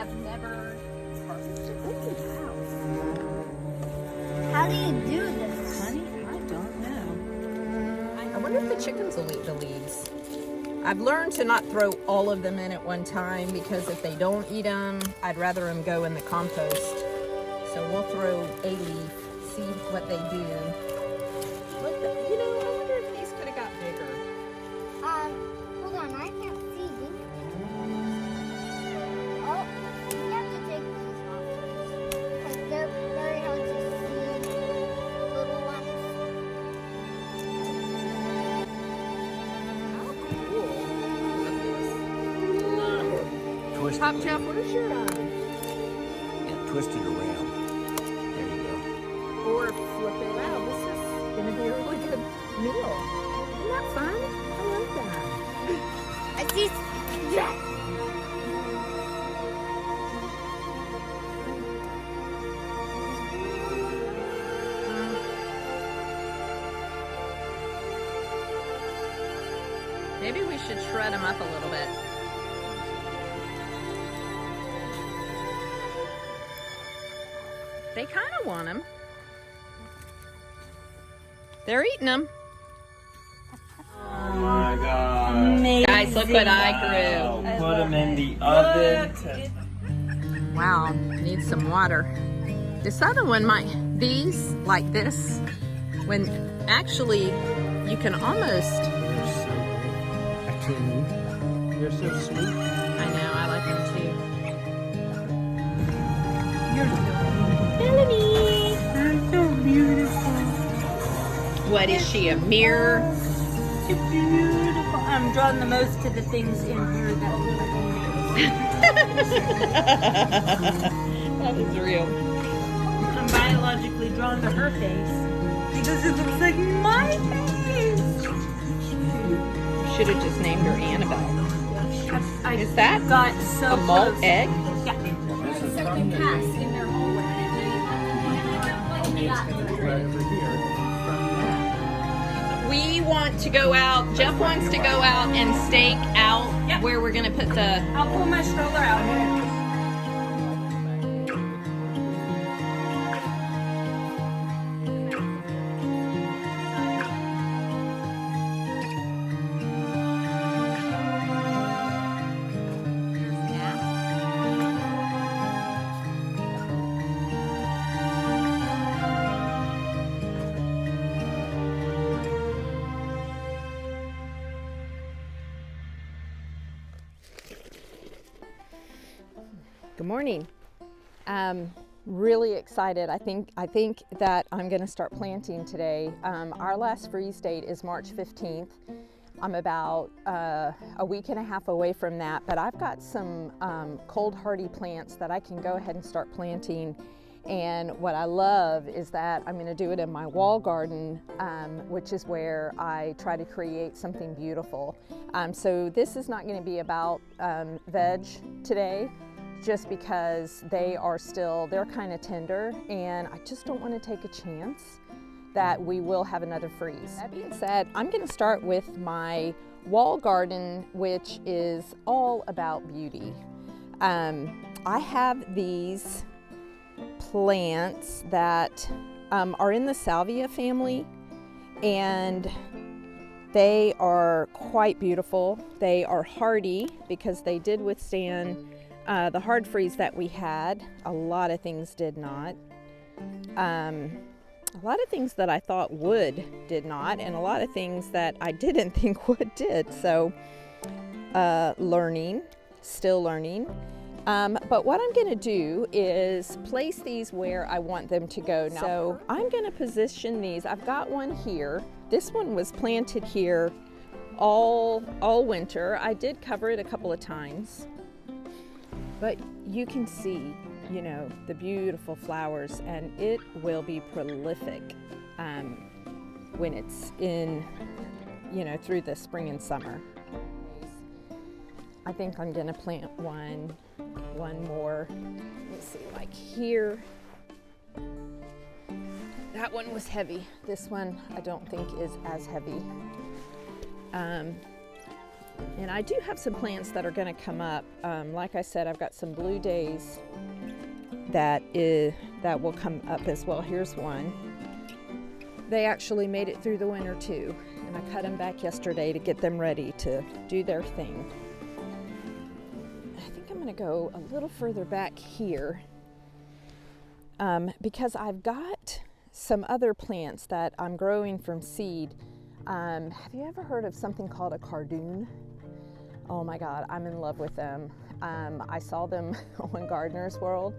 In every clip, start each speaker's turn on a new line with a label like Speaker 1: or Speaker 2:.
Speaker 1: have never harvested.
Speaker 2: Ooh, wow.
Speaker 1: How do you do this?
Speaker 2: Honey, I don't know. I wonder if the chickens will eat the leaves. I've learned to not throw all of them in at one time because if they don't eat them, I'd rather them go in the compost. So we'll throw a leaf, see what they do. Look, you know, I wonder if these could have got bigger.
Speaker 1: Hold on, I can't see these. Oh, we have to take these off because they're very hard to see. Little ones.
Speaker 2: How cool.
Speaker 3: Twist
Speaker 2: Top
Speaker 3: it.
Speaker 2: Chef, what is your
Speaker 3: Yeah, twist it around. There you go.
Speaker 2: or flip it around? This is going to be a really good meal. Isn't that fun? I love that.
Speaker 1: I see. Yeah.
Speaker 2: Maybe we should shred them up a little bit. They kind of want them. They're eating them.
Speaker 3: Oh my God.
Speaker 4: Amazing.
Speaker 2: Guys, look what I
Speaker 3: Wow.
Speaker 2: grew.
Speaker 3: Put them in the oven.
Speaker 2: Wow, need some water. This other one these, like this, when actually you can almost,
Speaker 3: They're so sweet.
Speaker 2: I know, I like them too.
Speaker 4: Melanie, they're so beautiful.
Speaker 2: What is she, a mirror?
Speaker 4: So beautiful. I'm drawing the most to the things in here that
Speaker 2: That is real.
Speaker 4: I'm biologically drawn to her face because it looks like my face.
Speaker 2: Should have just named her Annabelle.
Speaker 4: I
Speaker 2: Is that
Speaker 4: got so
Speaker 2: a malt
Speaker 4: close.
Speaker 2: egg?
Speaker 4: Yeah.
Speaker 1: Second pass in their hallway.
Speaker 2: We want to go out, Jeff wants to go out and stake out
Speaker 4: Yep.
Speaker 2: where we're going to put the,
Speaker 4: I'll pull my stroller out.
Speaker 2: good morning. Really excited. I think that I'm going to start planting today. Our last freeze date is March 15th. I'm about a week and a half away from that, but I've got some cold hardy plants that I can go ahead and start planting. And what I love is that I'm going to do it in my wall garden, which is where I try to create something beautiful. So this is not going to be about veg today, just because they're kind of tender, and I just don't want to take a chance that we will have another freeze. That being said, I'm going to start with my wall garden, which is all about beauty. I have these plants that are in the salvia family, and they are quite beautiful. They are hardy because they did withstand the hard freeze that we had. A lot of things did not. A lot of things that I thought would did not, and a lot of things that I didn't think would did. So still learning. But what I'm going to do is place these where I want them to go. Now, so I'm going to position these. I've got one here. This one was planted here all winter. I did cover it a couple of times, but you can see, you know, the beautiful flowers, and it will be prolific when it's in, you know, through the spring and summer. I think I'm going to plant one more. Let me see, like here. That one was heavy. This one I don't think is as heavy. And I do have some plants that are going to come up. Like I said, I've got some blue days that will come up as well. Here's one. They actually made it through the winter too, and I cut them back yesterday to get them ready to do their thing. I think I'm going to go a little further back here because I've got some other plants that I'm growing from seed. Have you ever heard of something called a cardoon? Oh my God, I'm in love with them. I saw them on Gardener's World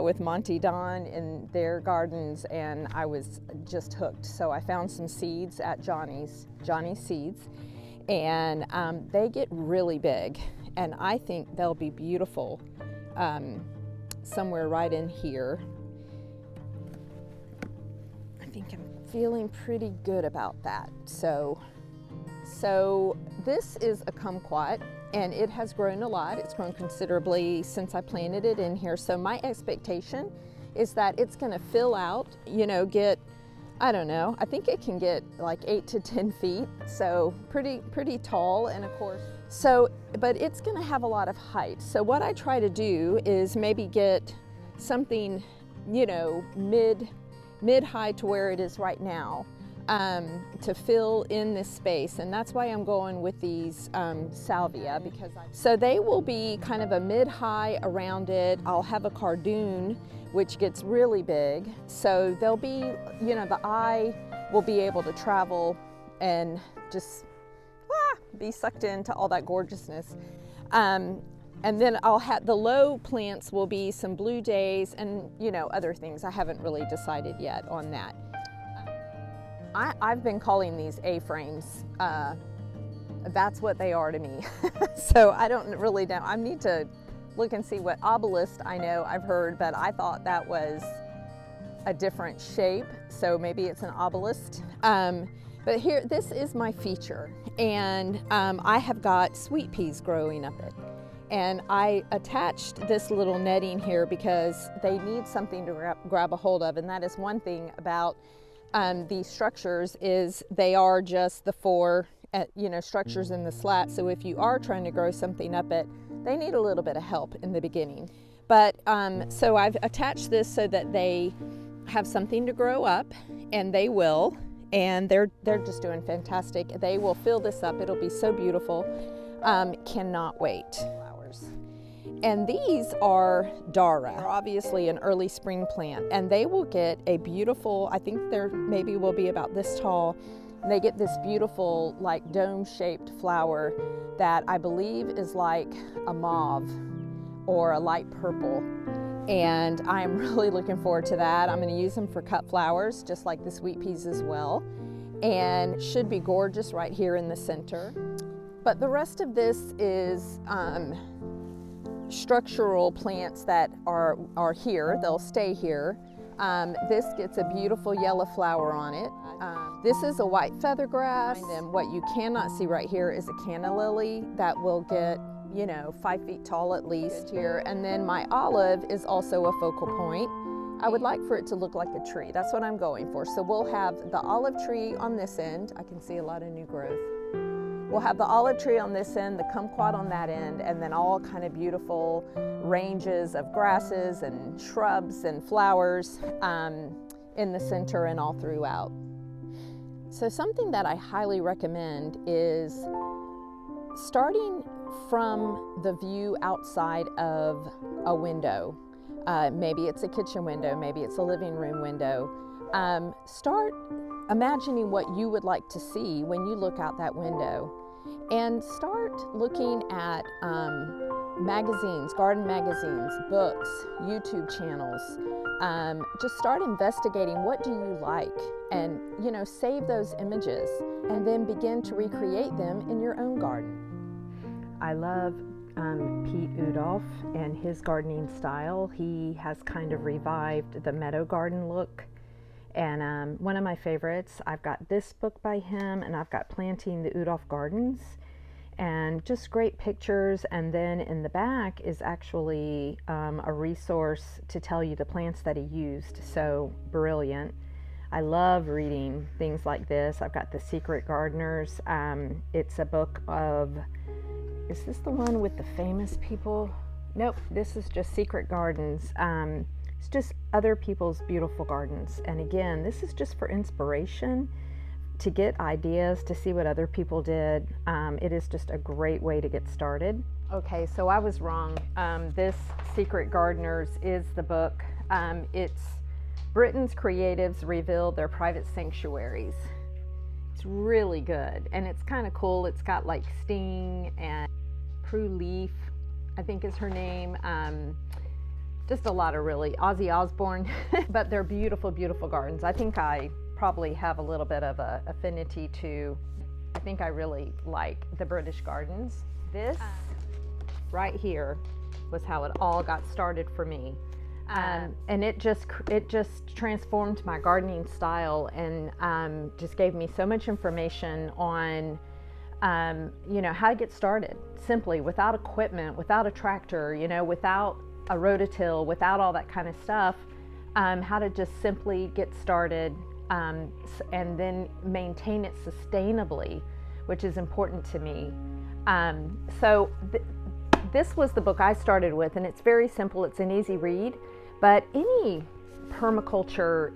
Speaker 2: with Monty Don in their gardens, and I was just hooked. So I found some seeds at Johnny's Seeds, and they get really big, and I think they'll be beautiful somewhere right in here. I think I'm feeling pretty good about that. So this is a kumquat, and it has grown a lot. It's grown considerably since I planted it in here. So my expectation is that it's going to fill out, get, I don't know, I think it can get like 8 to 10 feet. So pretty tall, and of course, but it's going to have a lot of height. So what I try to do is maybe get something, mid-high to where it is right now, to fill in this space. And that's why I'm going with these salvia, because so they will be kind of a mid-high around it. I'll have a cardoon, which gets really big. So they'll be, the eye will be able to travel and just be sucked into all that gorgeousness. And then I'll have the low plants will be some blue days and other things. I haven't really decided yet on that. I've been calling these A-frames. That's what they are to me. So I don't really know. I need to look and see what obelisk I've heard, but I thought that was a different shape. So maybe it's an obelisk. But here, this is my feature. And I have got sweet peas growing up it. And I attached this little netting here because they need something to grab a hold of. And that is one thing about these structures, is they are just the four structures in the slat. So if you are trying to grow something up it, they need a little bit of help in the beginning. But so I've attached this so that they have something to grow up, and they will, and they're just doing fantastic. They will fill this up. It'll be so beautiful. Cannot wait. And these are Dara. They're obviously an early spring plant, and they will get a beautiful, I think they're maybe will be about this tall. They get this beautiful like dome-shaped flower that I believe is like a mauve or a light purple. And I'm really looking forward to that. I'm going to use them for cut flowers, just like the sweet peas as well. And should be gorgeous right here in the center. But the rest of this is structural plants that are here. They'll stay here. This gets a beautiful yellow flower on it. This is a white feather grass. And what you cannot see right here is a canna lily that will get 5 feet tall at least here. And then my olive is also a focal point. I would like for it to look like a tree. That's what I'm going for. So we'll have the olive tree on this end. I can see a lot of new growth. We'll have the olive tree on this end, the kumquat on that end, and then all kind of beautiful ranges of grasses and shrubs and flowers in the center and all throughout. So something that I highly recommend is starting from the view outside of a window. Maybe it's a kitchen window, maybe it's a living room window. Start imagining what you would like to see when you look out that window, and start looking at magazines, garden magazines, books, YouTube channels. Just start investigating what do you like, and save those images, and then begin to recreate them in your own garden. I love Pete Udolph and his gardening style. He has kind of revived the meadow garden look. And one of my favorites, I've got this book by him, and I've got Planting the Udolph Gardens, and just great pictures. And then in the back is actually a resource to tell you the plants that he used. So brilliant. I love reading things like this. I've got The Secret Gardeners. It's a book of Is this the one with the famous people? Nope, this is just Secret Gardens. It's just other people's beautiful gardens. And again, this is just for inspiration, to get ideas, to see what other people did. It is just a great way to get started. Okay, so I was wrong. This Secret Gardeners is the book. It's Britain's Creatives Reveal Their Private Sanctuaries. It's really good, and it's kind of cool. It's got like Sting and Prue Leaf, I think is her name. Just a lot of really Ozzy Osbourne, but they're beautiful, beautiful gardens. I think I probably have a little bit of a affinity to, I think I really like the British gardens. This right here was how it all got started for me. And it just transformed my gardening style, and just gave me so much information on you know, how to get started simply, without equipment, without a tractor, you know, without a rototill, without all that kind of stuff, how to just simply get started, and then maintain it sustainably, which is important to me. So this was the book I started with, and it's very simple. It's an easy read, but any permaculture,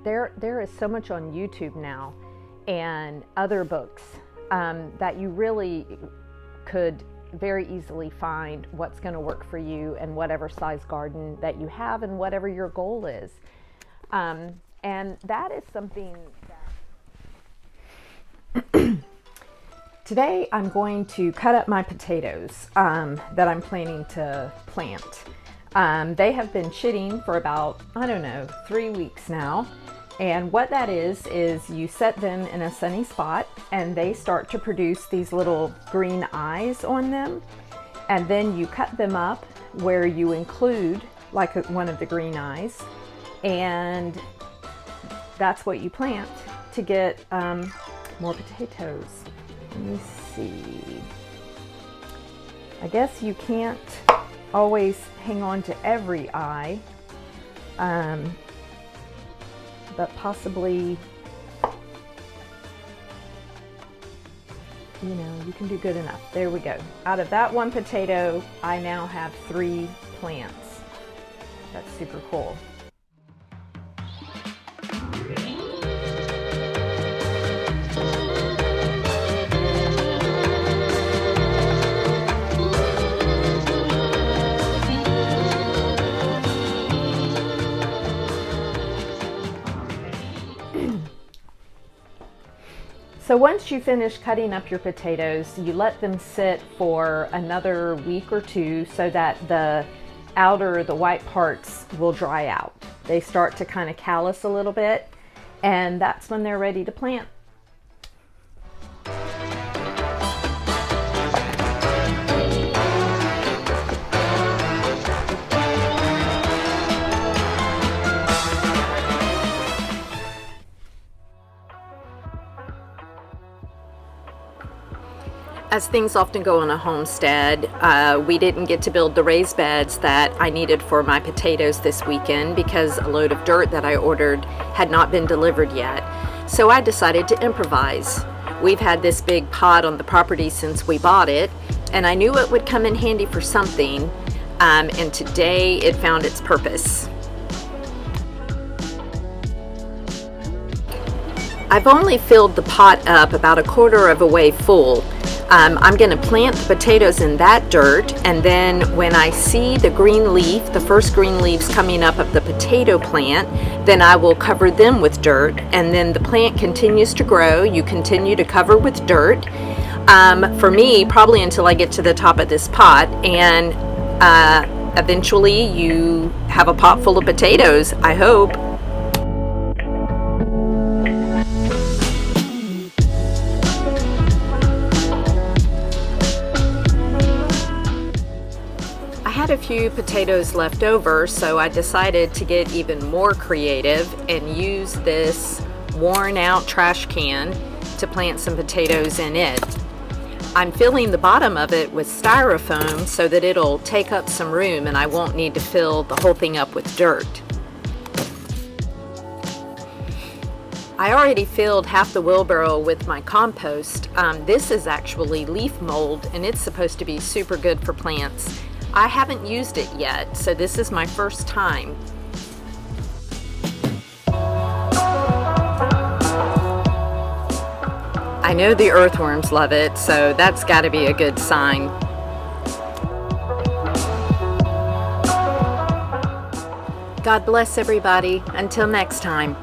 Speaker 2: there is so much on YouTube now and other books that you really could very easily find what's going to work for you and whatever size garden that you have and whatever your goal is. And that is something that today I'm going to cut up my potatoes that I'm planning to plant. They have been shitting for about, I don't know, 3 weeks now. And what that is you set them in a sunny spot and they start to produce these little green eyes on them. And then you cut them up where you include like one of the green eyes, and that's what you plant to get more potatoes. Let me see. I guess you can't always hang on to every eye. But possibly, you know, you can do good enough. There we go. Out of that one potato, I now have 3 plants. That's super cool. So once you finish cutting up your potatoes, you let them sit for another week or 2 so that the white parts will dry out. They start to kind of callus a little bit, and that's when they're ready to plant. As things often go on a homestead, we didn't get to build the raised beds that I needed for my potatoes this weekend because a load of dirt that I ordered had not been delivered yet. So I decided to improvise. We've had this big pot on the property since we bought it, and I knew it would come in handy for something, and today it found its purpose. I've only filled the pot up about 1/4 of a way full. I'm going to plant the potatoes in that dirt, and then when I see the green leaf, the first green leaves coming up of the potato plant, then I will cover them with dirt, and then the plant continues to grow. You continue to cover with dirt, for me, probably until I get to the top of this pot, and eventually you have a pot full of potatoes, I hope. A few potatoes left over, so I decided to get even more creative and use this worn out trash can to plant some potatoes in it. I'm filling the bottom of it with styrofoam so that it'll take up some room and I won't need to fill the whole thing up with dirt. I already filled half the wheelbarrow with my compost. This is actually leaf mold, and it's supposed to be super good for plants. I haven't used it yet, so this is my first time. I know the earthworms love it, so that's got to be a good sign. God bless everybody. Until next time.